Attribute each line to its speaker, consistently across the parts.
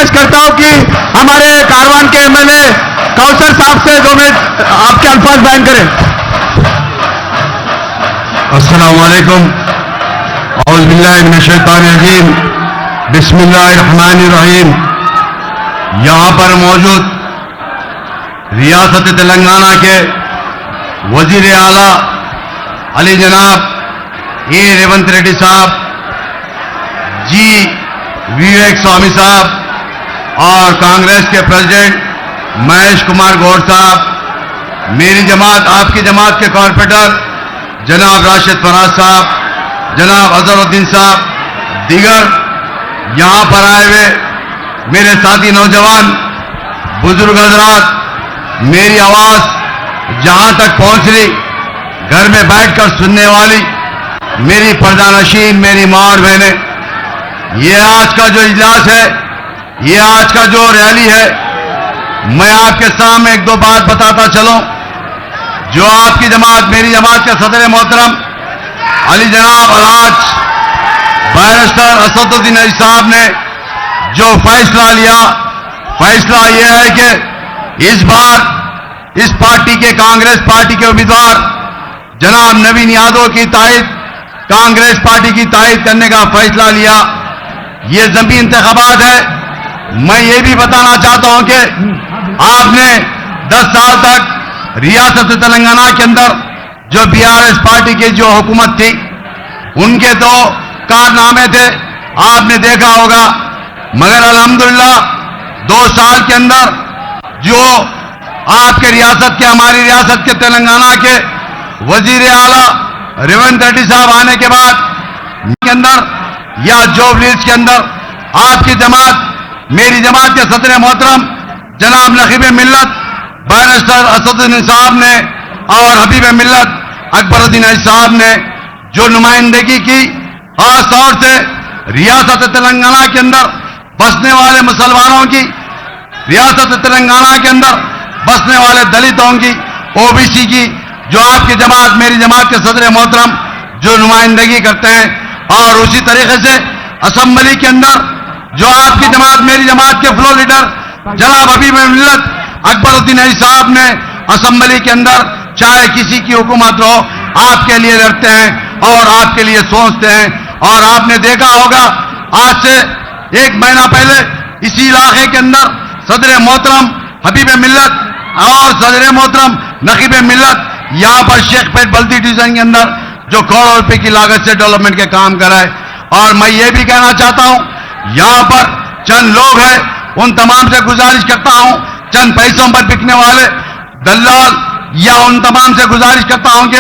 Speaker 1: गुजारिश करता हूं कि हमारे कारवान के एमएलए कौसर साहब से 2 मिनट आपके अल्फाज बयान करें।
Speaker 2: अस्सलाम वालेकुम, औज़ु बिल्लाहि मिनश शैतानिर रजीम, बिस्मिल्लाहिर रहमानिर रहीम। यहाँ पर मौजूद रियासत तेलंगाना के वजीर आला अली जनाब ए रेवंत रेड्डी साहब, जी विवेक स्वामी साहब और कांग्रेस के प्रेसिडेंट महेश कुमार गौड़ साहब, मेरी जमात आपकी जमात के कॉर्पोरेटर जनाब राशिद फराज साहब, जनाब अजहरुद्दीन साहब, दीगर यहाँ पर आए हुए मेरे साथी नौजवान बुजुर्ग हजरात, मेरी आवाज जहां तक पहुंच रही, घर में बैठकर सुनने वाली मेरी पर्दानशीन, मेरी मां और बहनें, ये आज का जो इजलास है, ये आज का जो रैली है, मैं आपके सामने 1-2 बात बताता चलूं। जो आपकी जमात, मेरी जमात के सदर मोहतरम अली जनाब अलहाज बैरिस्टर असदुद्दीन अली साहब ने जो फैसला लिया, फैसला यह है कि इस बार इस पार्टी के, कांग्रेस पार्टी के उम्मीदवार जनाब नवीन यादव की तायद, कांग्रेस पार्टी की तायद करने का फैसला लिया। ये ज़मीनी इंतखाबात है। मैं ये भी बताना चाहता हूं कि आपने 10 साल तक रियासत तेलंगाना के अंदर जो बीआरएस पार्टी की जो हुकूमत थी, उनके तो कारनामे थे, आपने देखा होगा। मगर अल्हम्दुलिल्लाह 2 साल के अंदर जो आपके रियासत के, हमारी रियासत के तेलंगाना के वजीर आला रेवंत रेड्डी साहब आने के बाद के अंदर या जोबलीज के अंदर आपकी जमात, मेरी जमात के सदर मोहतरम जनाब नकीब मिल्लत बैरिस्टर असदुद्दीन साहब ने और हबीब मिल्लत अकबरुद्दीन साहब ने जो नुमाइंदगी की, खास तौर से रियासत तेलंगाना के अंदर बसने वाले मुसलमानों की, रियासत तेलंगाना के अंदर बसने वाले दलितों की, ओबीसी की, जो आपकी जमात, मेरी जमात के सदर मोहतरम जो नुमाइंदगी करते हैं, और उसी तरीके से असेंबली के अंदर जो आपकी जमात, मेरी जमात के फ्लोर लीडर जनाब हबीब मिल्लत अकबरुद्दीन साहब ने असेंबली के अंदर चाहे किसी की हुकूमत हो, आपके लिए लड़ते हैं और आपके लिए सोचते हैं। और आपने देखा होगा, आज से 1 महीना पहले इसी इलाके के अंदर सदर मोहतरम हबीब मिल्लत और सदर मोहतरम नकीब मिल्लत यहाँ पर शेखपेट बल्दी डिवीजन के अंदर जो करोड़ों रुपए की लागत से डेवलपमेंट के काम कराए। और मैं ये भी कहना चाहता हूं, यहाँ पर चंद लोग हैं, उन तमाम से गुजारिश करता हूं, चंद पैसों पर बिकने वाले दलाल, या उन तमाम से गुजारिश करता हूं कि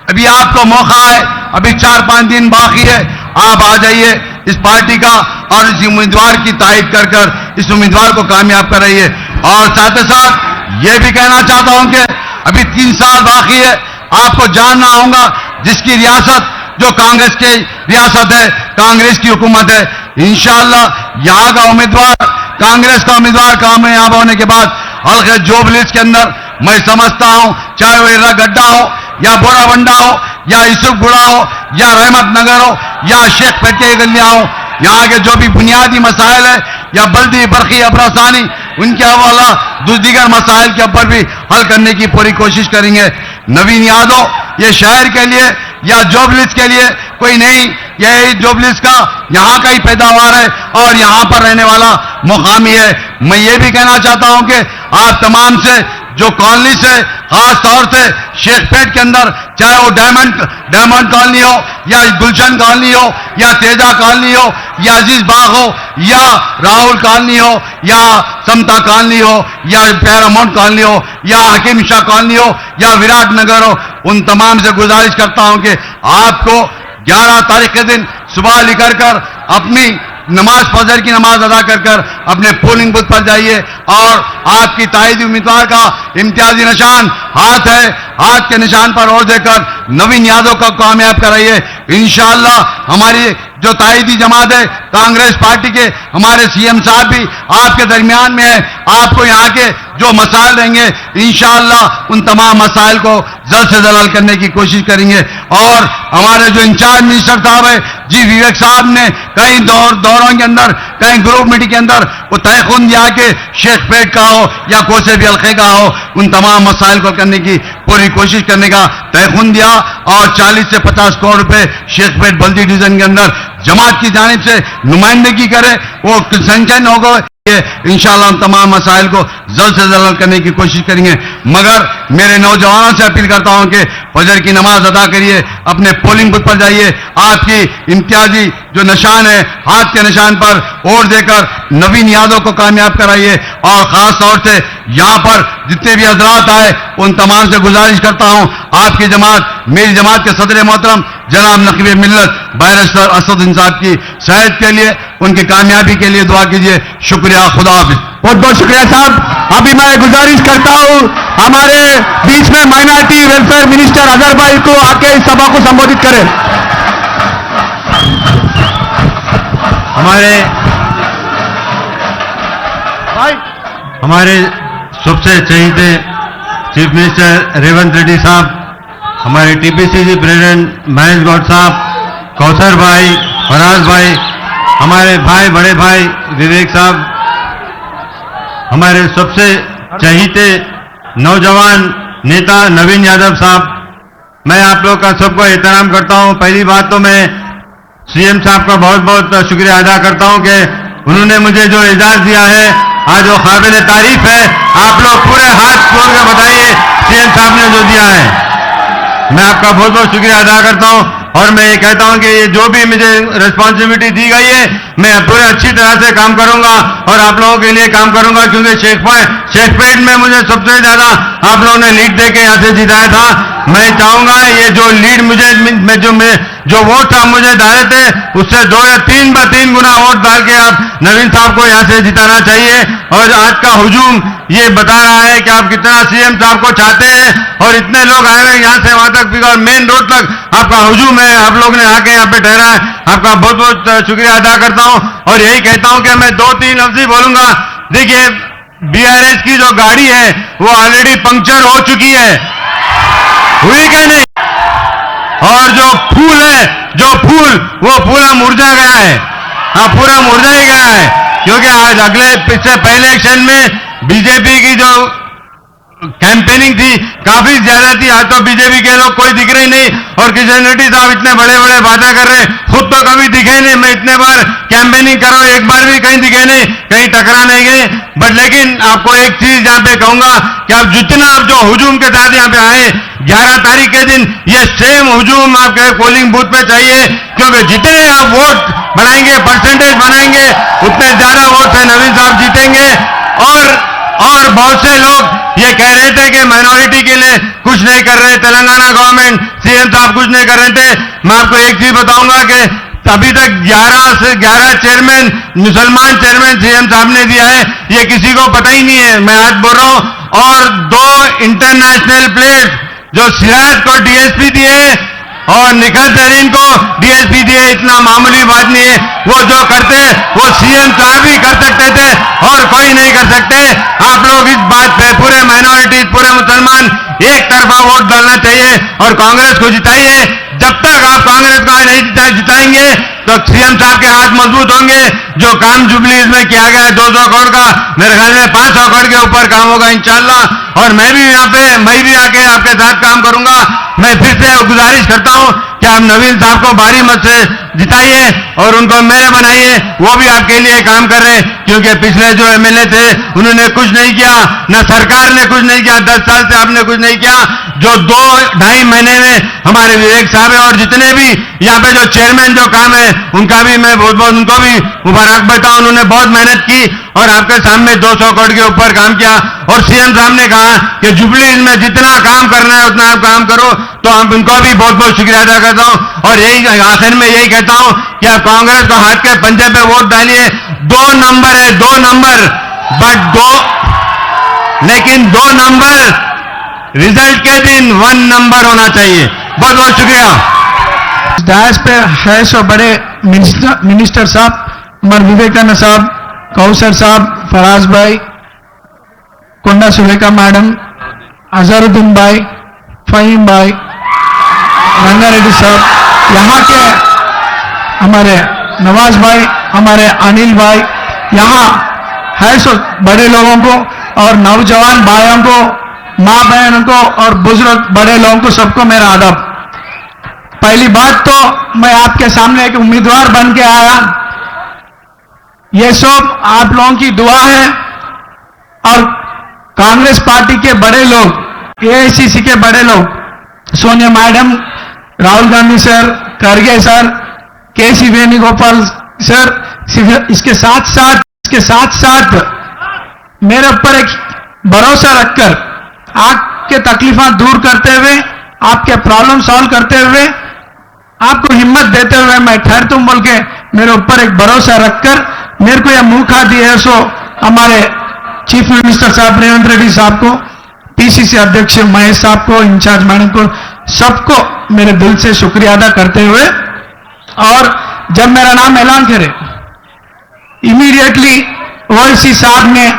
Speaker 2: अभी आपको मौका है, अभी 4-5 दिन बाकी है, आप आ जाइए इस पार्टी का और इस उम्मीदवार की तायद कर कर इस उम्मीदवार को कामयाब कराइए। और साथ ही साथ ये भी कहना चाहता हूं कि अभी 3 साल बाकी है, आपको जानना होगा जिसकी रियासत जो कांग्रेस की रियासत है, कांग्रेस की हुकूमत है, इंशाअल्लाह यहाँ का उम्मीदवार, कांग्रेस का उम्मीदवार कामयाब होने के बाद हल्के जोबलीज के अंदर मैं समझता हूं, चाहे वो इर्रा गड्ढा हो या बोराबंडा हो या यूसुफगुड़ा हो या रहमत नगर हो या शेखपेट के गलियां हो, यहाँ के जो भी बुनियादी मसाइल है या बल्दी बरकी अबरासानी, उनके हवाला दीगर मसाइल के ऊपर भी हल करने की पूरी कोशिश करेंगे। नवीन यादव ये शहर के लिए या जोबलीज के लिए कोई नहीं, यह जोबलीज का यहाँ का ही पैदावार है और यहाँ पर रहने वाला मुकामी है। मैं ये भी कहना चाहता हूं कि आप तमाम से जो कॉलोनी से, खास तौर से शेखपेट के अंदर, चाहे वो डायमंड कॉलोनी हो या गुलशन कॉलोनी हो या तेजा कॉलोनी हो या अजीज बाग हो या राहुल कॉलोनी हो या समता कॉलोनी हो या पैरामाउंट कॉलोनी हो या हकीम शाह कॉलोनी हो या विराट नगर हो, उन तमाम से गुजारिश करता हूं कि आपको 11 तारीख के दिन सुबह निकल कर अपनी नमाज, फजर की नमाज अदा कर कर अपने पोलिंग बूथ पर जाइए और आपकी तायदी उम्मीदवार का इम्तियाजी निशान हाथ है, हाथ के निशान पर वोट देकर नवीन यादव को कामयाब कराइए। इंशाअल्लाह हमारी जो ताईदी जमात है कांग्रेस पार्टी के, हमारे सीएम साहब भी आपके दरमियान में है। आपको यहाँ के जो मसाइल रहेंगे इंशाअल्लाह उन तमाम मसाइल को जल्द से जल्द हल करने की कोशिश करेंगे। और हमारे जो इंचार्ज मिनिस्टर साहब है जी विवेक साहब ने कई दौरों के अंदर, कई ग्रुप मीटिंग के अंदर वो तयखुन दिया कि शेखपेट का हो या कोसे भी हल्के का हो, उन तमाम मसाइल को करने की पूरी कोशिश करने का तयखुन दिया। और 40 से 50 करोड़ रुपए शेखपेट बल्दी डिवीजन के अंदर जमात की जानिब से नुमाइंदगी करे, वो संचयन होगा। इंशाअल्लाह हम तमाम मसाइल को जल्द से जल्द करने की कोशिश करेंगे। मगर मेरे नौजवानों से अपील करता हूं कि फजर की नमाज अदा करिए, अपने पोलिंग बूथ पर जाइए, आपकी इम्तियाजी जो निशान है हाथ के निशान पर वोट देकर नवीन यादव को कामयाब कराइए। और खास तौर से यहां पर जितने भी हजरात आए उन तमाम से गुजारिश करता हूं, आपकी जमात, मेरी जमात के सदर मोहतरम जनाब नकीब मिल्लत बैरिस्टर असदुद्दीन साहब की सेहत के लिए, उनकी कामयाबी के लिए दुआ कीजिए। शुक्रिया, खुदा हाफिज।
Speaker 1: बहुत बहुत शुक्रिया साहब। अभी मैं गुजारिश करता हूं हमारे बीच में माइनॉरिटी वेलफेयर मिनिस्टर अजहर भाई को आके इस सभा को संबोधित करें।
Speaker 2: हमारे सबसे चहीते चीफ मिनिस्टर रेवंत रेड्डी साहब, हमारे टीपीसीसी प्रेसिडेंट महेश गौड साहब, कौसर भाई, फराज भाई, हमारे भाई, बड़े भाई विवेक साहब, हमारे सबसे चहीते नौजवान नेता नवीन यादव साहब, मैं आप लोग का सबको एहतराम करता हूं। पहली बात तो मैं सीएम साहब का बहुत बहुत शुक्रिया अदा करता हूं कि उन्होंने मुझे जो एजाज दिया है आज वो काबिल तारीफ है। आप लोग पूरे हाथ जोड़ के बताइए सीएम साहब ने जो दिया है। मैं आपका बहुत बहुत शुक्रिया अदा करता हूं। और मैं ये कहता हूं कि ये जो भी मुझे रिस्पॉन्सिबिलिटी दी गई है मैं पूरे अच्छी तरह से काम करूंगा और आप लोगों के लिए काम करूंगा, क्योंकि शेखपेट में मुझे सबसे ज्यादा आप लोगों ने लीड देके यहां से जिताया था। मैं चाहूंगा ये जो लीड मुझे जो वोट आप मुझे डाले थे उससे 2 या 3 गुना वोट डाल के आप नवीन साहब को यहां से जिताना चाहिए। और आज का हुजूम ये बता रहा है कि आप कितना सीएम साहब को चाहते हैं और इतने लोग आए हुए यहां से वहां तक और मेन रोड तक आपका हुजूम है, आप लोग ने आके यहाँ पे ठहरा है, आपका बहुत बहुत शुक्रिया अदा करता हूं। और यही कहता हूं कि मैं 2-3 लफ्ज ही बोलूंगा। देखिए बीआरएस की जो गाड़ी है वो ऑलरेडी पंक्चर हो चुकी है, हुई क्या नहीं? और जो फूल है, वो पूरा मुरझा गया है। हाँ, पूरा मुरझा ही गया है, क्योंकि आज इससे पहले इलेक्शन में बीजेपी की जो कैंपेनिंग थी काफी ज्यादा थी। आज तो बीजेपी के लोग कोई दिख रहे नहीं और किशन रेड्डी साहब इतने बड़े बड़े वादा कर रहे हैं, खुद तो कभी दिखे नहीं। मैं इतने बार कैंपेनिंग कर रहा हूं, एक बार भी कहीं दिखे नहीं, कहीं टकरा नहीं गए। बट लेकिन आपको एक चीज यहाँ पे कहूंगा कि आप जितना आप जो हुजूम के साथ यहाँ पे आए 11 तारीख के दिन, ये सेम हुजूम आपके पोलिंग बूथ पे चाहिए, क्योंकि जितने आप वोट बढ़ाएंगे, परसेंटेज बनाएंगे, उतने ज्यादा वोट से नवीन साहब जीतेंगे। और बहुत से लोग ये कह रहे थे कि माइनॉरिटी के लिए कुछ नहीं कर रहे, तेलंगाना गवर्नमेंट, सीएम साहब कुछ नहीं कर रहे थे। मैं आपको एक चीज बताऊंगा कि अभी तक 11 से 11 चेयरमैन, मुसलमान चेयरमैन सीएम साहब ने दिया है, ये किसी को पता ही नहीं है। मैं आज बोल रहा हूं। और 2 इंटरनेशनल प्लेयर्स जो सिराज को डीएसपी दिए और निखिल तरीन को डीएसपी दिए, इतना मामूली बात नहीं है। वो जो करते वो सीएम साहब ही कर सकते थे और कोई नहीं कर सकते। आप लोग इस बात पे पूरे माइनॉरिटी, पूरे मुसलमान एक तरफा वोट डालना चाहिए और कांग्रेस को जिताइए। जब तक आप कांग्रेस को नहीं जिताएंगे तो सीएम साहब के हाथ मजबूत होंगे। जो काम जुबली में किया गया है 200 करोड़ का, मेरे ख्याल में 500 करोड़ के ऊपर काम होगा इंशाल्लाह। और मैं भी यहाँ पे मैं भी आके आपके साथ काम करूंगा। मैं फिर से गुजारिश करता हूं कि आप नवीन साहब को भारी मत से जिताइए और उनको मेरे बनाइए। वो भी आपके लिए काम कर रहे हैं, क्योंकि पिछले जो एमएलए थे उन्होंने कुछ नहीं किया, न सरकार ने कुछ नहीं किया, 10 साल से आपने कुछ नहीं किया। जो 2-2.5 महीने में हमारे विवेक साहब है और जितने भी यहाँ पे जो चेयरमैन जो काम है उनका भी मैं बहुत बहुत उनको भी मुबारक देता हूं। उन्होंने बहुत मेहनत की और आपके सामने 200 करोड़ के ऊपर काम किया। और सीएम साहब ने कहा कि जुबली में जितना काम करना है उतना आप काम करो, तो हम उनको भी बहुत बहुत शुक्रिया अदा करता हूं। और यही आखिर में यही कहता हूं कि आप कांग्रेस को हाथ के पंजे पे वोट डालिए। 2 नंबर है, 2 नंबर, बट लेकिन 2 नंबर रिजल्ट के दिन 1 नंबर होना चाहिए। बहुत बहुत शुक्रिया।
Speaker 1: डायस पे है सो बड़े मिनिस्टर साहब, उमर विवेकानंद साहब, कौसर साहब, फराज भाई, कोंडा सुलेखा मैडम, अजहरुद्दीन भाई, फहीम भाई, रंगारेड्डी साहब, यहाँ के हमारे नवाज भाई, हमारे अनिल भाई, यहाँ है सो बड़े लोगों को और नौजवान भाइयों को, माँ बहनों को और बुजुर्ग बड़े लोगों को सबको मेरा आदाब। पहली बात तो मैं आपके सामने एक उम्मीदवार बन के आया, ये सब आप लोगों की दुआ है और कांग्रेस पार्टी के बड़े लोग, एआईसीसी के बड़े लोग, सोनिया मैडम, राहुल गांधी सर, खड़गे सर, केसी वेणुगोपाल सर, इसके साथ साथ मेरे ऊपर एक भरोसा रखकर आपके तकलीफा दूर करते हुए, आपके प्रॉब्लम सॉल्व करते हुए, आपको हिम्मत देते हुए मैं ठहर तुम बोल के मेरे ऊपर एक भरोसा रखकर मेरे को यह मौका दिया है, सो हमारे चीफ मिनिस्टर साहब रेवंत रेड्डी साहब को, पीसीसी अध्यक्ष महेश साहब को, इंचार्ज मैडम को, सबको मेरे दिल से शुक्रिया अदा करते हुए, और जब मेरा नाम ऐलान करे इमीडिएटली ओवैसी साहब ने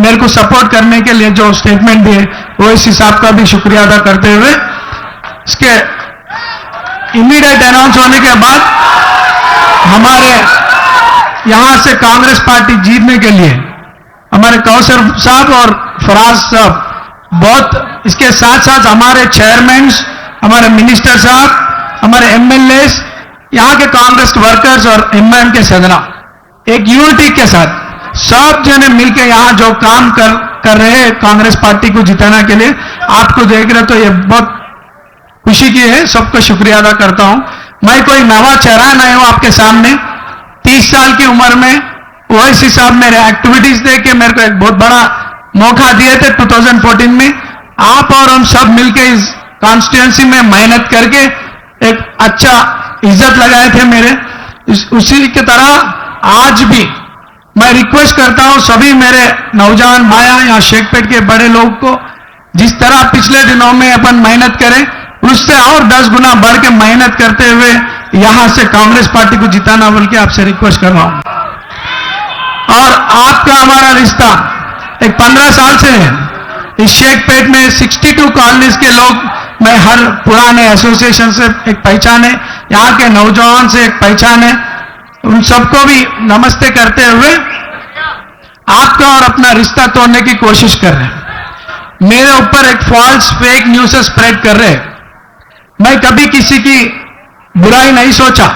Speaker 1: मेरे को सपोर्ट करने के लिए जो स्टेटमेंट दिए, ओवैसी साहब का भी शुक्रिया अदा करते हुए, इसके इमीडिएट अनाउंस होने के बाद हमारे यहां से कांग्रेस पार्टी जीतने के लिए हमारे कौसर साहब और फराज साहब, बहुत इसके साथ साथ हमारे चेयरमैन, हमारे मिनिस्टर साहब, हमारे एमएलएस, यहां के कांग्रेस वर्कर्स और एमआईएम के सदना एक यूनिटी के साथ सब जने मिलकर यहां जो काम कर रहे हैं कांग्रेस पार्टी को जिताने के लिए, आपको देख रहे तो ये बहुत खुशी की है, सबका शुक्रिया अदा करता हूं। मैं कोई नवा चेहरा नहीं हूं आपके सामने। 30 साल की उम्र में ओवैसी साहब मेरे एक्टिविटीज देख के मेरे को एक बहुत बड़ा मौका दिए थे 2014 में। आप और हम सब मिलकर इस कॉन्स्टिट्यूएंसी में मेहनत करके एक अच्छा इज्जत लगाए थे मेरे। उसी की तरह आज भी मैं रिक्वेस्ट करता हूं सभी मेरे नौजवान भाइयों या शेखपेट के बड़े लोग को, जिस तरह पिछले दिनों में अपन मेहनत करें उससे और 10 गुना बढ़ के मेहनत करते हुए यहां से कांग्रेस पार्टी को जिताना बोल के आपसे रिक्वेस्ट कर रहा हूं। और आपका हमारा रिश्ता एक 15 साल से है। इस शेखपेट में 62 कॉलोनीज के लोग मैं हर पुराने एसोसिएशन से एक पहचान है, यहाँ के नौजवान से एक पहचान है, उन सबको भी नमस्ते करते हुए आपका और अपना रिश्ता तोड़ने की कोशिश कर रहे हैं। मेरे ऊपर एक फॉल्स फेक न्यूज स्प्रेड कर रहे हैं। मैं कभी किसी की बुराई नहीं सोचा,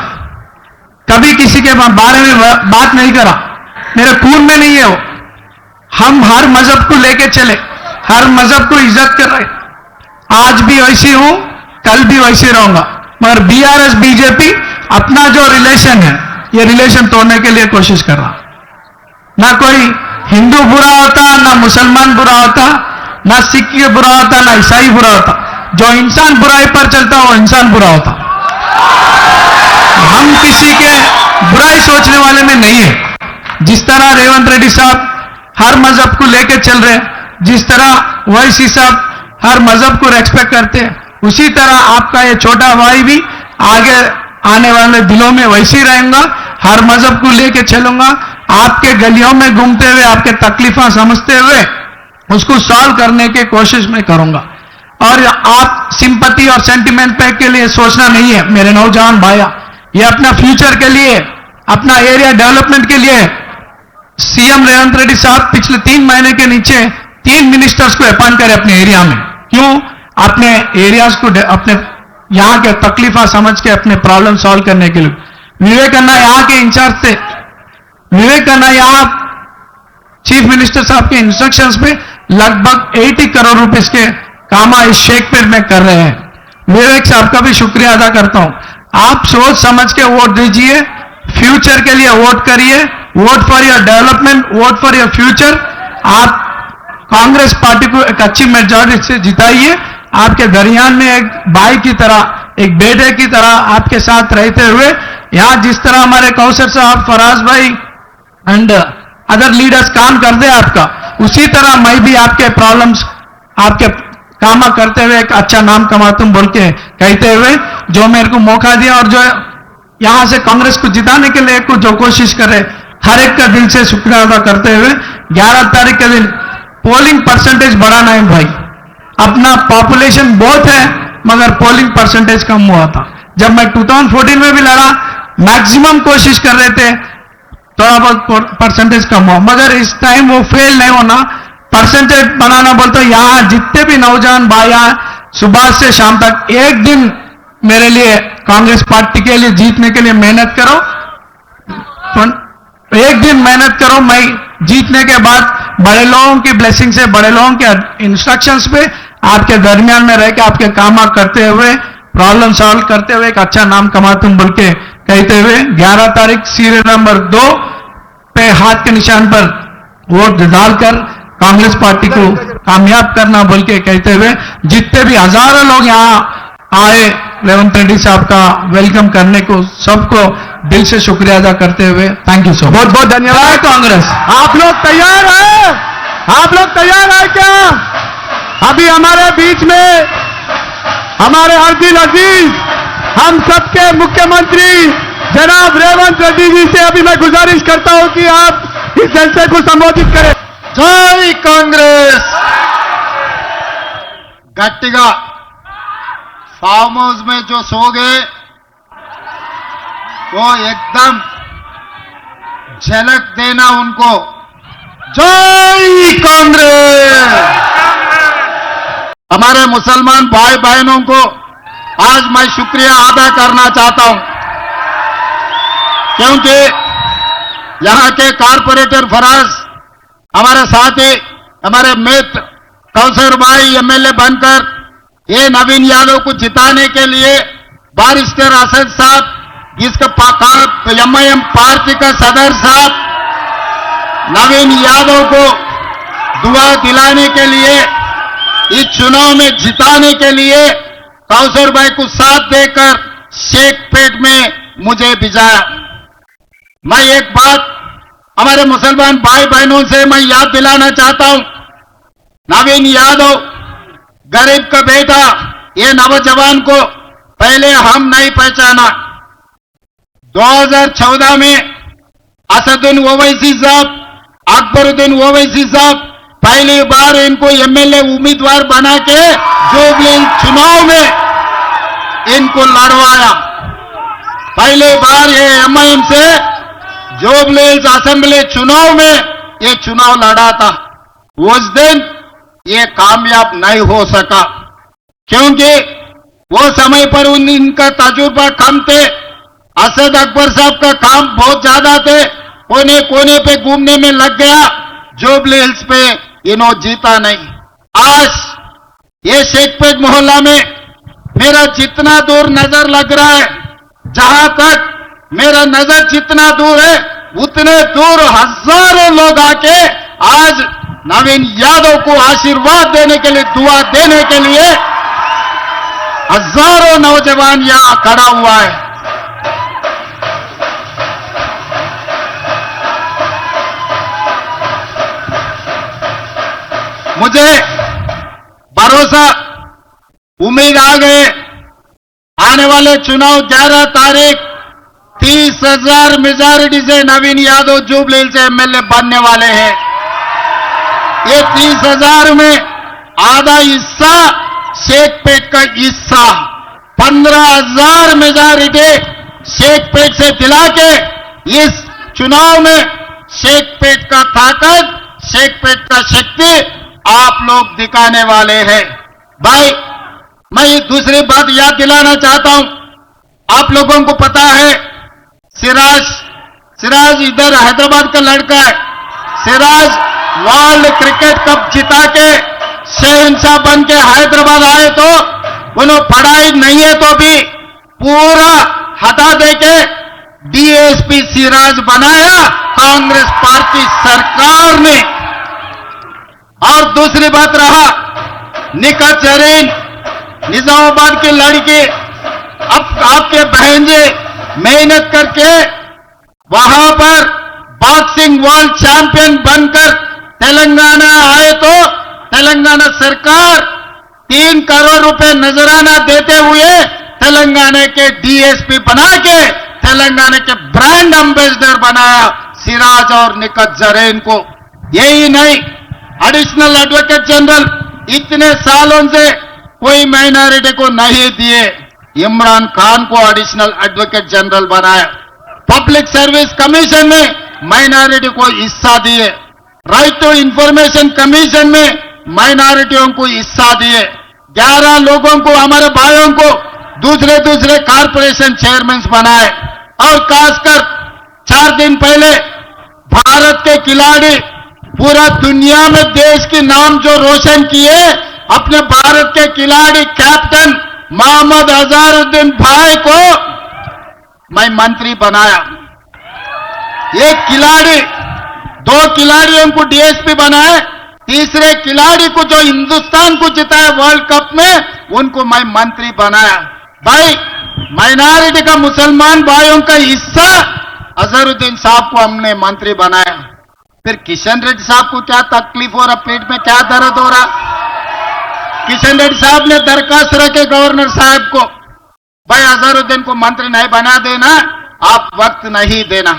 Speaker 1: कभी किसी के बारे में बात नहीं करा, मेरे खून में नहीं है वो। हम हर मजहब को लेके चले, हर मजहब को इज्जत कर रहे। आज भी वैसी हूं, कल भी वैसे रहूंगा, मगर बीआरएस बीजेपी अपना जो रिलेशन है ये रिलेशन तोड़ने के लिए कोशिश कर रहा। ना कोई हिंदू बुरा होता, ना मुसलमान बुरा होता, ना सिख बुरा होता, ना ईसाई बुरा होता। जो इंसान बुराई पर चलता वो इंसान बुरा होता। हम किसी के बुराई सोचने वाले में नहीं है। जिस तरह रेवंत रेड्डी साहब हर मजहब को लेकर चल रहे, जिस तरह ओवैसी साहब हर मजहब को रेस्पेक्ट करते हैं, उसी तरह आपका ये छोटा भाई भी आगे आने वाले दिनों में वैसे ही रहेगा। हर मजहब को लेकर चलूंगा, आपके गलियों में घूमते हुए आपके तकलीफा समझते हुए उसको सॉल्व करने की कोशिश मैं करूंगा। और आप सिंपैथी और सेंटिमेंट पैक के लिए सोचना नहीं है मेरे नौजवान भाइया, ये अपना फ्यूचर के लिए, अपना एरिया डेवलपमेंट के लिए सीएम रेवंत रेड्डी साहब पिछले 3 महीने के नीचे 3 मिनिस्टर्स को अपॉइंट करे अपने एरिया में। क्यों? अपने एरियाज को, अपने यहां के तकलीफा समझ के अपने प्रॉब्लम सॉल्व करने के लिए। विवेक अन्ना यहां के इंचार्ज थे। विवेक अन्ना यहां चीफ मिनिस्टर साहब के इंस्ट्रक्शंस पे लगभग 80 करोड़ रुपए के काम इस शेखपेट में कर रहे हैं। विवेक साहब का भी शुक्रिया अदा करता हूं। आप सोच समझ के वोट दीजिए, फ्यूचर के लिए वोट करिए, vote for your development, vote for your future. आप कांग्रेस पार्टी को एक अच्छी मेजॉरिटी से जिताइए। आपके दरमियान में एक भाई की तरह, एक बेटे की तरह आपके साथ रहते हुए, यहां जिस तरह हमारे कौसर साहब, फराज भाई एंड अदर लीडर्स काम कर दे आपका, उसी तरह मैं भी आपके प्रॉब्लम्स, आपके काम करते हुए एक अच्छा नाम कमा तुम बोल के कहते हुए जो मेरे को मौका दिया और जो यहां से कांग्रेस को जिताने के लिए जो कोशिश करे, हर एक का दिल से शुक्रिया अदा करते हुए 11 तारीख के दिन पोलिंग परसेंटेज बढ़ाना है भाई। अपना पॉपुलेशन बहुत है मगर पोलिंग परसेंटेज कम हुआ था। जब मैं 2014 में भी लड़ा, मैक्सिमम कोशिश कर रहे थे, थोड़ा बहुत परसेंटेज कम हुआ, मगर इस टाइम वो फेल नहीं होना, परसेंटेज बनाना बोलते। यहां जितने भी नौजवान भाई सुबह से शाम तक एक दिन मेरे लिए कांग्रेस पार्टी के लिए जीतने के लिए मेहनत करो, एक दिन मेहनत करो। मैं जीतने के बाद बड़े लोगों की ब्लेसिंग से, बड़े लोगों के इंस्ट्रक्शंस पे आपके दरमियान में रह के आपके काम करते हुए, प्रॉब्लम सॉल्व करते हुए एक अच्छा नाम कमा तुम बोल के कहते हुए 11 तारीख सीरियल नंबर 2 पे हाथ के निशान पर वोट डालकर कांग्रेस पार्टी को कामयाब करना बोल के कहते हुए जितने भी हजारों लोग यहाँ आए रेवंत रेड्डी साहब का वेलकम करने को, सबको दिल से शुक्रिया अदा करते हुए थैंक यू सो मच।
Speaker 3: बहुत बहुत धन्यवाद।
Speaker 1: कांग्रेस
Speaker 3: आप लोग तैयार हैं? आप लोग तैयार हैं क्या? अभी हमारे बीच में हमारे अर्दिल अजीज, हम सबके मुख्यमंत्री जनाब रेवंत रेड्डी जी से अभी मैं गुजारिश करता हूं कि आप इस जलसे को संबोधित करें।
Speaker 4: जय कांग्रेस। गट्टिगा फार्म हाउस में जो सो गए वो एकदम झलक देना उनको। जय कांग्रेस। हमारे मुसलमान भाई बहनों को आज मैं शुक्रिया अदा करना चाहता हूं, क्योंकि यहां के कारपोरेटर फराज हमारे साथी, हमारे मित्र कौसर भाई एमएलए बनकर ये नवीन यादव को जिताने के लिए बारिस्टर असद साहब, इसका एमआईएम पार्टी का सदर साहब नवीन यादव को दुआ दिलाने के लिए, इस चुनाव में जिताने के लिए कौसर भाई को साथ देकर शेखपेट में मुझे भिजाया। मैं एक बात हमारे मुसलमान भाई बहनों से मैं याद दिलाना चाहता हूं, नवीन यादव गरीब का बेटा, ये नौजवान को पहले हम नहीं पहचाना। 2014 में असदुद्दीन ओवैसी साहब, अकबरुद्दीन ओवैसी साहब पहली बार इनको एमएलए उम्मीदवार बना के जुबली चुनाव में इनको लड़वाया। पहली बार ये एमआईएम से जुबली असेंबली चुनाव में ये चुनाव लड़ा था। उस दिन ये कामयाब नहीं हो सका, क्योंकि वो समय पर इनका तजुर्बा कम थे। असद अकबर साहब का काम बहुत ज्यादा थे, कोने कोने पे घूमने में लग गया, जुबली हिल्स पे इन्हों जीता नहीं। आज ये शेखपेट मोहल्ला में मेरा जितना दूर नजर लग रहा है, जहां तक मेरा नजर जितना दूर है उतने दूर हजारों लोग आके आज नवीन यादव को आशीर्वाद देने के लिए, दुआ देने के लिए हजारों नौजवान यहां खड़ा हुआ है। मुझे भरोसा, उम्मीद आ गए आने वाले चुनाव 11 तारीख 30,000 मेजॉरिटी से नवीन यादव जुबली हिल्स से एमएलए बनने वाले हैं। ये 30,000 में आधा हिस्सा शेखपेट का हिस्सा, 15,000 मेजॉरिटी शेखपेट से दिला के इस चुनाव में शेखपेट का ताकत, शेखपेट का शक्ति आप लोग दिखाने वाले हैं। भाई मैं एक दूसरी बात याद दिलाना चाहता हूं, आप लोगों को पता है सिराज इधर हैदराबाद का लड़का है। सिराज वर्ल्ड क्रिकेट कप जिता के शहंशाह बन के हैदराबाद आए तो उन्होंने पढ़ाई नहीं है तो भी पूरा हटा दे के डीएसपी सिराज बनाया कांग्रेस पार्टी सरकार ने। और दूसरी बात रहा निकाह जरीन, निजामाबाद की लड़की, अब आपके बहनजी मेहनत करके वहां पर बॉक्सिंग वर्ल्ड चैंपियन बनकर तेलंगाना आए तो तेलंगाना सरकार 3 करोड़ रुपए नजराना देते हुए तेलंगाना के डीएसपी बना के तेलंगाना के ब्रांड एम्बेसडर बनाया सिराज और निकत जरैन को। यही नहीं, एडिशनल एडवोकेट जनरल इतने सालों से कोई माइनॉरिटी को नहीं दिए, इमरान खान को एडिशनल एडवोकेट जनरल बनाया। पब्लिक सर्विस कमीशन में माइनॉरिटी को हिस्सा दिए, राइट टू इंफॉर्मेशन कमीशन में माइनॉरिटियों को हिस्सा दिए। 11 लोगों को, हमारे भाइयों को दूसरे दूसरे कारपोरेशन चेयरमैन बनाए। और खासकर 4 दिन पहले भारत के खिलाड़ी पूरा दुनिया में देश के नाम जो रोशन किए, अपने भारत के खिलाड़ी कैप्टन मोहम्मद अजहरुद्दीन भाई को मैं मंत्री बनाया। एक खिलाड़ी, 2 खिलाड़ियों को डीएसपी बनाए, तीसरे खिलाड़ी को जो हिंदुस्तान को जिताया वर्ल्ड कप में, उनको मैं मंत्री बनाया। भाई, माइनॉरिटी का मुसलमान भाइयों का हिस्सा अजहरुद्दीन साहब को हमने मंत्री बनाया। फिर किशन रेड्डी साहब को क्या तकलीफ हो रहा, पेट में क्या दर्द हो रहा? किशन रेड्डी साहब ने दरखास्त रखे गवर्नर साहब को, भाई अजहरुद्दीन को मंत्री नहीं बना देना, आप वक्त नहीं देना।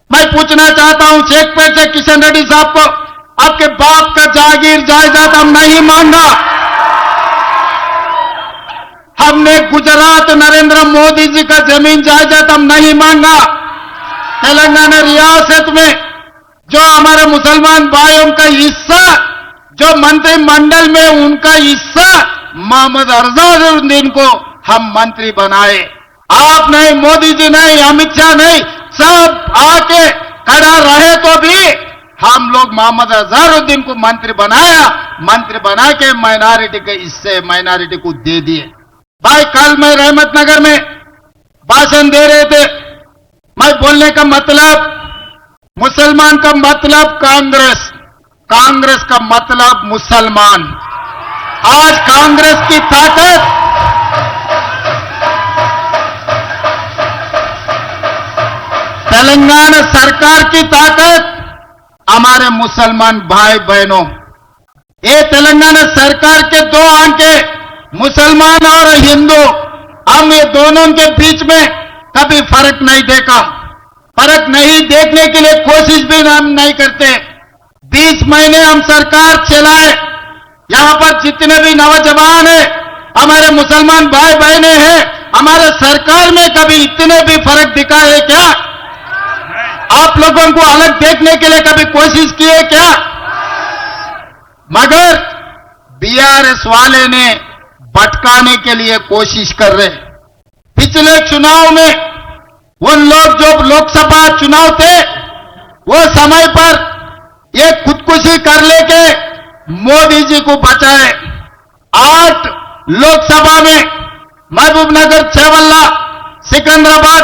Speaker 4: मैं पूछना चाहता हूं शेखपेट से किशन रेड्डी साहब को, आपके बाप का जागीर जायदाद हम नहीं मांगा। हमने गुजरात नरेंद्र मोदी जी का जमीन जायदाद हम नहीं मांगा। तेलंगाना रियासत में जो हमारे मुसलमान भाइयों का हिस्सा, जो मंत्रिमंडल में उनका हिस्सा, मोहम्मद अजहरुद्दीन को हम मंत्री बनाए। आप नहीं, मोदी जी नहीं, अमित शाह नहीं, सब आके खड़ा रहे तो भी हम लोग मोहम्मद अजहरुद्दीन को मंत्री बनाया। मंत्री बना के माइनॉरिटी के हिस्से माइनॉरिटी को दे दिए। भाई, कल मैं रहमतनगर में भाषण दे रहे थे। मैं बोलने का मतलब, मुसलमान का मतलब कांग्रेस, कांग्रेस का मतलब मुसलमान। आज कांग्रेस की ताकत, तेलंगाना सरकार की ताकत हमारे मुसलमान भाई बहनों, ये तेलंगाना सरकार के 2 आंखें, मुसलमान और हिंदू, हम ये दोनों के बीच में कभी फर्क नहीं देखा। फर्क नहीं देखने के लिए कोशिश भी हम नहीं करते। 20 महीने हम सरकार चलाए, यहां पर जितने भी नौजवान हैं, हमारे मुसलमान भाई बहनें हैं, हमारे सरकार में कभी इतने भी फर्क दिखा है क्या? आप लोगों को अलग देखने के लिए कभी कोशिश की है क्या? मगर बीआरएस वाले ने भटकाने के लिए कोशिश कर रहे। पिछले चुनाव में उन लोग जो लोकसभा चुनाव थे, वो समय पर ये खुदकुशी कर लेके मोदी जी को बचाए। 8 लोकसभा में महबूबनगर, छेवल्ला, सिकंदराबाद,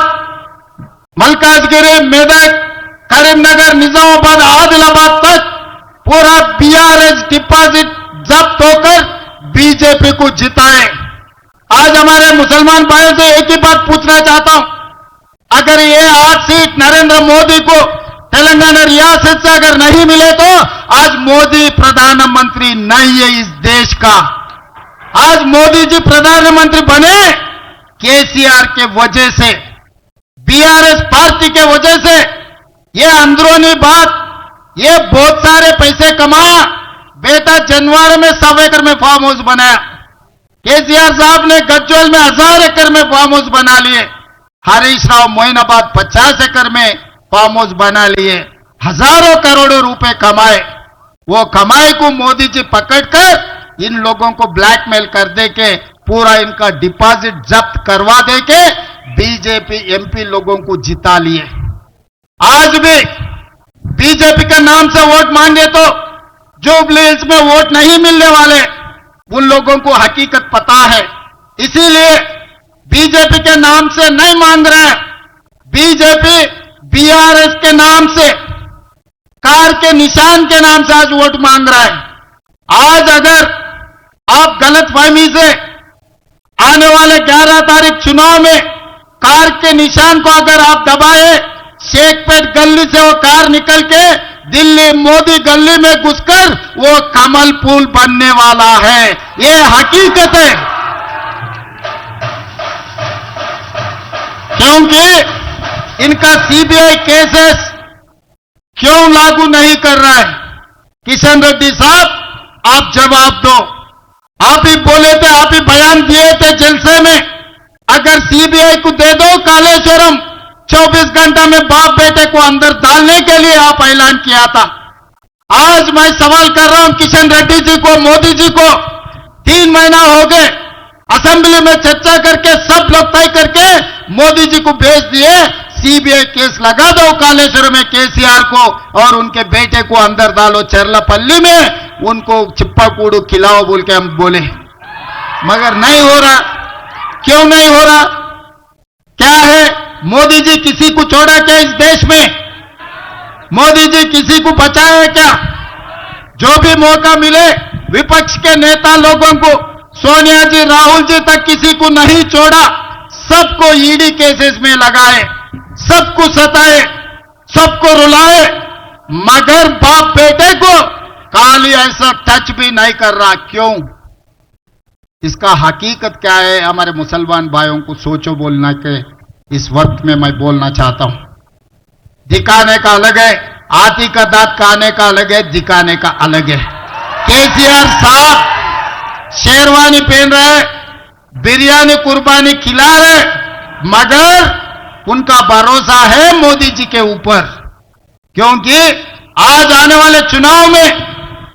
Speaker 4: मलकाजगिरी, मेदक, करीमनगर, निजामाबाद, आदिलाबाद तक पूरा बीआरएस डिपॉजिट जब्त होकर बीजेपी को जिताए। आज हमारे मुसलमान भाइयों से एक ही बात पूछना चाहता हूं, अगर ये 8 सीट नरेंद्र मोदी को तेलंगाना रियासत से अगर नहीं मिले तो आज मोदी प्रधानमंत्री नहीं है इस देश का। आज मोदी जी प्रधानमंत्री बने केसीआर के वजह से, बीआरएस पार्टी के वजह से। ये अंदरूनी बात, ये बहुत सारे पैसे कमाया, बेटा जनवार में 100 एकड़ में फार्म हाउस बनाया, केसीआर साहब ने गज्जोल में 1000 एकड़ में फार्म हाउस बना लिए, हरीश राव मोइनाबाद 50 एकड़ में फार्म हाउस बना लिए, हजारों करोड़ों रुपए कमाए। वो कमाई को मोदी जी पकड़कर इन लोगों को ब्लैकमेल कर दे के पूरा इनका डिपॉजिट जब्त करवा दे के बीजेपी एमपी लोगों को जिता लिए। आज भी बीजेपी के नाम से वोट मांगे तो जुबली हिल्स में वोट नहीं मिलने वाले, उन लोगों को हकीकत पता है। इसीलिए बीजेपी के नाम से नहीं मांग रहे, बीजेपी बीआरएस के नाम से, कार के निशान के नाम से आज वोट मांग रहा है। आज अगर आप गलतफहमी से आने वाले 11 तारीख चुनाव में कार के निशान को अगर आप दबाए, शेखपेट गली से वो कार निकल के दिल्ली मोदी गली में घुसकर वो कमल पुल बनने वाला है। ये हकीकत है। क्योंकि इनका सीबीआई केसेस क्यों लागू नहीं कर रहा है? किशन रेड्डी साहब, आप जवाब दो। आप ही बोले थे, आप ही बयान दिए थे जलसे में, अगर सीबीआई को दे दो कालेश्वरम, 24 घंटा में बाप बेटे को अंदर डालने के लिए आप ऐलान किया था। आज मैं सवाल कर रहा हूं किशन रेड्डी जी को, मोदी जी को, 3 महीना हो गए, असेंबली में चर्चा करके सब लोग तय करके मोदी जी को भेज दिए, सीबीआई केस लगा दो कालेश्वर में केसीआर को और उनके बेटे को अंदर डालो चरलापल्ली में, उनको चिप्पा कूड़ू खिलाओ बोल के हम बोले, मगर नहीं हो रहा। क्यों नहीं हो रहा? क्या है? मोदी जी किसी को छोड़ा क्या इस देश में? मोदी जी किसी को बचाया क्या? जो भी मौका मिले विपक्ष के नेता लोगों को, सोनिया जी, राहुल जी तक किसी को नहीं छोड़ा, सबको ईडी केसेस में लगाए, सबको सताए, सबको रुलाए, मगर बाप बेटे को काली ऐसा टच भी नहीं कर रहा। क्यों? इसका हकीकत क्या है? हमारे मुसलमान भाइयों को सोचो बोलना के इस वक्त में मैं बोलना चाहता हूं। दिखाने का अलग है, हाथी का दांत खाने का अलग है, दिखाने का अलग है। केसीआर साहब शेरवानी पहन रहे, बिरयानी कुर्बानी खिला रहे, मगर उनका भरोसा है मोदी जी के ऊपर, क्योंकि आज आने वाले चुनाव में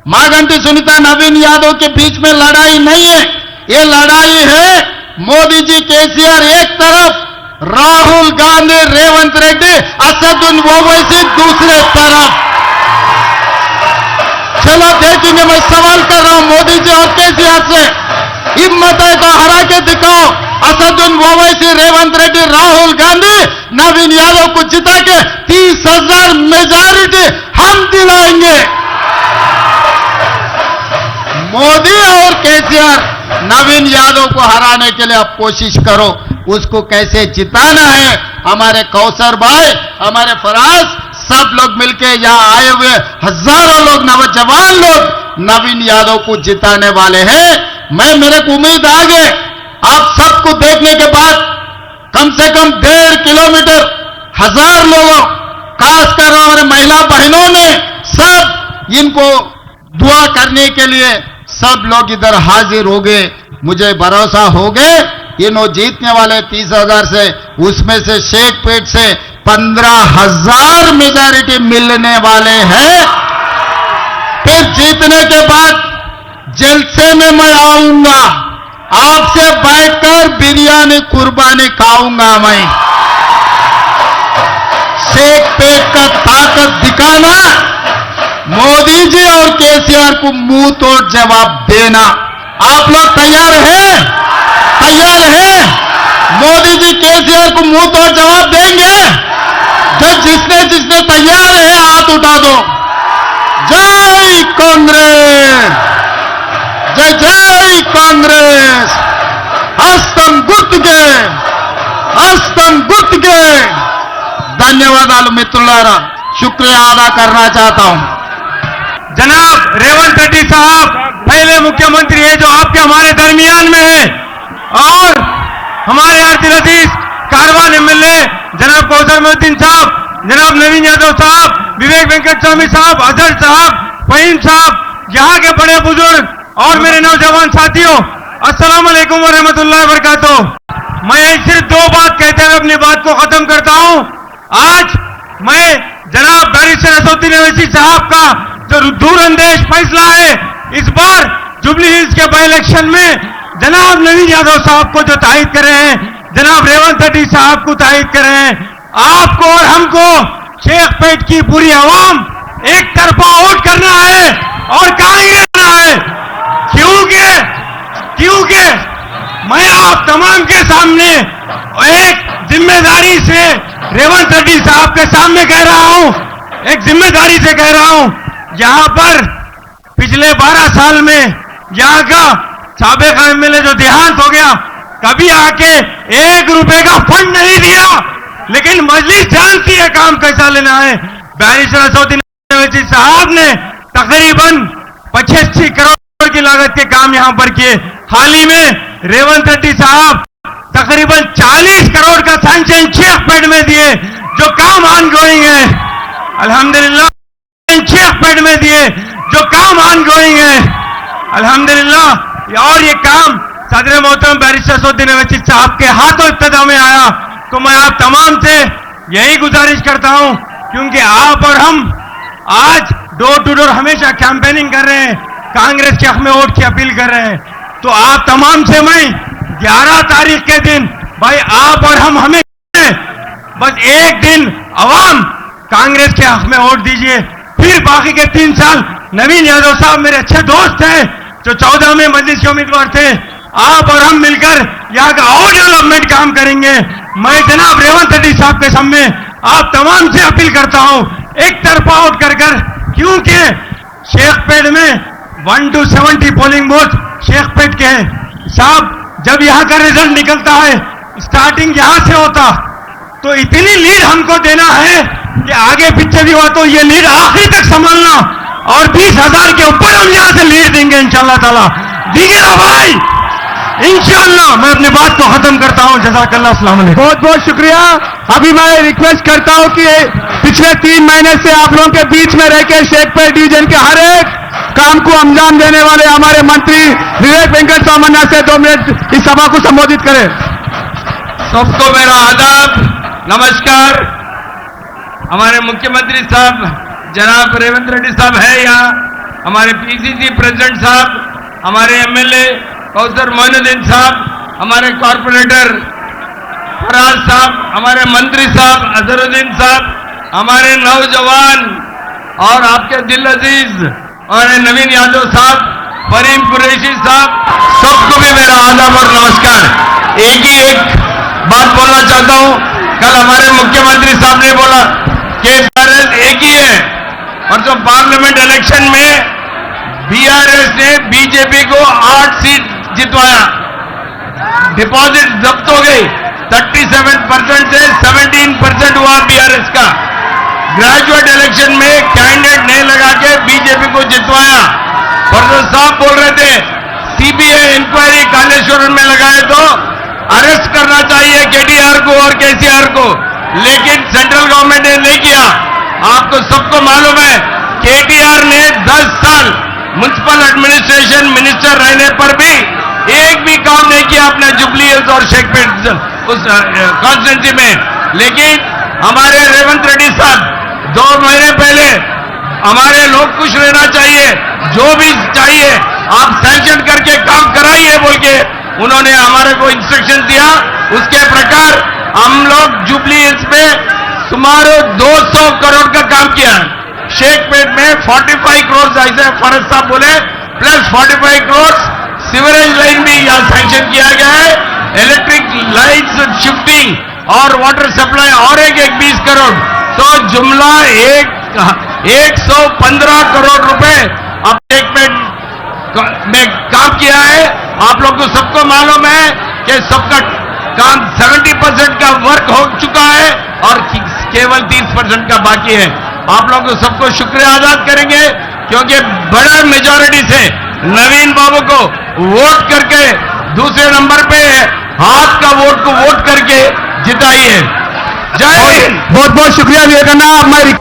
Speaker 4: मां घंटी सुनीता नवीन यादव के बीच में लड़ाई नहीं है। ये लड़ाई है मोदी जी केसीआर एक तरफ, राहुल गांधी, रेवंत रेड्डी, असदुद्दीन ओवैसी दूसरे तरफ। चलो देखेंगे। मैं सवाल कर रहा हूं मोदी जी और केसीआर से, हिम्मत है तो हरा के दिखाओ। असदुद्दीन ओवैसी, रेवंत रेड्डी, राहुल गांधी, नवीन यादव को जिता के 30,000 मेजॉरिटी हम दिलाएंगे। मोदी और केसीआर नवीन यादव को हराने के लिए आप कोशिश करो, उसको कैसे जिताना है। हमारे कौसर भाई, हमारे फराज, सब लोग मिलके यहां आए हुए हजारों लोग, नौजवान लोग नवीन यादव को जिताने वाले हैं। मेरे को उम्मीद आ गए आप सबको देखने के बाद, कम से कम 1.5 किलोमीटर 1000 लोगों, खासकर हमारे महिला बहनों ने सब इनको दुआ करने के लिए सब लोग इधर हाजिर हो गए। मुझे भरोसा हो गए इन्हों जीतने वाले 30,000 से, उसमें से शेखपेट से 15,000 मेजॉरिटी मिलने वाले हैं। फिर जीतने के बाद जलसे में मैं आऊंगा, आपसे बैठकर बिरयानी कुर्बानी खाऊंगा। मैं शेखपेट का ताकत दिखाना, मोदी जी और केसीआर को मुंह तोड़ जवाब देना। आप लोग तैयार हैं? तैयार हैं? मोदी जी केसीआर को मुंह तोड़ जवाब देंगे? जो जिसने तैयार है हाथ उठा दो। जय कांग्रेस, जय जय कांग्रेस। हस्तम गुर्तुके, हस्तम गुर्तुके। ధన్యవాదాలు మిత్రులారా, शुक्रिया अदा करना चाहता हूं।
Speaker 3: जनाब रेवंत रेड्डी साहब पहले मुख्यमंत्री है जो आपके हमारे दरमियान में है, और हमारे आरती अजीज कारवान एमएलए जनाब कौसर मोहद्दीन साहब, जनाब नवीन यादव साहब, विवेक वेंकट स्वामी साहब, अजहर साहब, फहीम साहब, यहाँ के बड़े बुजुर्ग और मेरे नौजवान साथियों, अस्सलाम वालेकुम व रहमतुल्लाहि व बरकातुहू। मैं सिर्फ 2 बात कहते हुए अपनी बात को खत्म करता हूं। आज मैं जनाब बैरिस्टर असदुद्दीन ओवैसी साहब का जो दूरअंदेश फैसला है, इस बार जुबली हिल्स के बाई इलेक्शन में जनाब नवीन यादव साहब को जो तायद कर रहे हैं, जनाब रेवंत रेड्डी साहब को तायद कर रहे हैं, आपको और हमको शेखपेट की पूरी आवाम एक तरफा वोट करना है और कांग्रेस करना है। क्योंकि मैं आप तमाम के सामने एक जिम्मेदारी से रेवंत रेड्डी साहब के सामने कह रहा हूं, एक जिम्मेदारी से कह रहा हूं, यहां पर पिछले 12 साल में यहां का साबिक एमएलए जो देहांत हो गया, कभी आके 1 रुपए का फंड नहीं दिया, लेकिन मजलिस जानती है काम कैसा लेना है। बैरिस्टर असदुद्दीन
Speaker 2: ओवैसी साहब ने तकरीबन 85 करोड़ की लागत के काम यहां पर किए। हाल ही में रेवंत रेड्डी साहब तकरीबन 40 करोड़ का सैंक्शन शेखपेट में दिए, जो काम ऑन गोइंग है। अल्हम्दुलिल्लाह शेखपेट में दिए, जो काम ऑन गोइंग है। अल्हम्दुलिल्लाह। और ये काम सदर मोहतरम बैरिस्टर असदुद्दीन ओवैसी साहब के हाथों इब्तिदा में आया। तो मैं आप तमाम से यही गुजारिश करता हूं, क्योंकि आप और हम आज डोर टू डोर हमेशा कैंपेनिंग कर रहे हैं, कांग्रेस के हक में वोट की अपील कर रहे हैं। तो आप तमाम से मैं 11 तारीख के दिन भाई आप और हम हमें बस एक दिन अवाम कांग्रेस के हक में वोट दीजिए। फिर बाकी के 3 साल नवीन यादव साहब मेरे अच्छे दोस्त हैं, जो 14 में मजलिस के उम्मीदवार थे। आप और हम मिलकर यहाँ का और डेवलपमेंट काम करेंगे। मैं जनाब रेवंत रेड्डी साहब के सामने आप तमाम से अपील करता हूं, एक तरफा वोट कर, क्योंकि शेखपेट में 1 to 70 पोलिंग बूथ शेखपेट के हैं साहब। जब यहाँ का रिजल्ट निकलता है, स्टार्टिंग यहां से होता, तो इतनी लीड हमको देना है कि आगे पीछे भी हुआ तो ये लीड आखिरी तक संभालना, और 20,000 के ऊपर हम यहां से लीड देंगे इंशाअल्लाह ताला। दीजिए ना भाई, इंशाअल्लाह। मैं अपनी बात को खत्म करता हूं। जज़ाकल्लाह, अस्सलाम वालेकुम।
Speaker 3: बहुत बहुत शुक्रिया। अभी मैं रिक्वेस्ट करता हूं कि पिछले 3 महीने से आप लोगों के बीच में रहकर शेखपेट डिवीजन के हर एक काम को अंजाम देने वाले हमारे मंत्री विवेक वेंकट सामन्ना से 2 मिनट इस सभा को संबोधित करें।
Speaker 2: सबको मेरा आदाब, नमस्कार। हमारे मुख्यमंत्री साहब जनाब रेवंत रेड्डी साहब है यहाँ, हमारे पीसीसी प्रेसिडेंट साहब, हमारे एमएलए कौसर मोइनुद्दीन साहब, हमारे कॉर्पोरेटर फराज साहब, हमारे मंत्री साहब अजहरुद्दीन साहब, हमारे नौजवान और आपके दिल अजीज हमारे नवीन यादव साहब, फरीम कुरैशी साहब, सबको भी मेरा आदाब और नमस्कार। एक बात बोलना चाहता हूं। कल हमारे मुख्यमंत्री साहब ने बोला कि बीआरएस एक ही है, और जो पार्लियामेंट इलेक्शन में बीआरएस ने बीजेपी को 8 सीट जितवाया, डिपॉजिट जब्त हो गई। 37% से 17% हुआ बीआरएस का। ग्रेजुएट इलेक्शन में कैंडिडेट नहीं लगा के बीजेपी को जितवाया। फरदर साहब बोल रहे थे सीबीआई इंक्वायरी कालेश्वरन में लगाए तो अरेस्ट करना चाहिए केटीआर को और केसीआर को, लेकिन सेंट्रल गवर्नमेंट ने नहीं किया। आपको सबको मालूम है केटीआर ने 10 साल म्युनिसिपल एडमिनिस्ट्रेशन मिनिस्टर रहने पर भी एक भी काम नहीं किया अपने जुबली हिल्स और शेखपेट उस कॉन्स्टिट्यूंसी में। लेकिन हमारे रेवंत रेड्डी साहब 2 महीने पहले हमारे लोग खुश रहना चाहिए, जो भी चाहिए आप सैंक्शन करके काम कराइए बोल के उन्होंने हमारे को इंस्ट्रक्शन दिया। उसके प्रकार हम लोग जुबली हिल्स में सुमार 200 करोड़ का काम किया। शेखपेट में 45 करोड़ ऐसे फरज साहब बोले, प्लस 45 करोड़ सीवरेज लाइन भी यहाँ सैंक्शन किया गया है। इलेक्ट्रिक लाइन्स शिफ्टिंग और वाटर सप्लाई और एक 20 करोड़, तो जुमला 115 करोड़ रुपए अब शेखपेट में काम किया है। आप लोग को सबको मालूम है कि सबका काम 70% का वर्क हो चुका है और केवल 30% का बाकी है। आप लोग को सबको शुक्रिया अदा करेंगे, क्योंकि बड़े मेजॉरिटी से नवीन बाबू को वोट करके दूसरे नंबर पे हाथ का वोट को वोट करके जिताइए। जय हिंद।
Speaker 3: बहुत बहुत शुक्रिया विवेकानंद।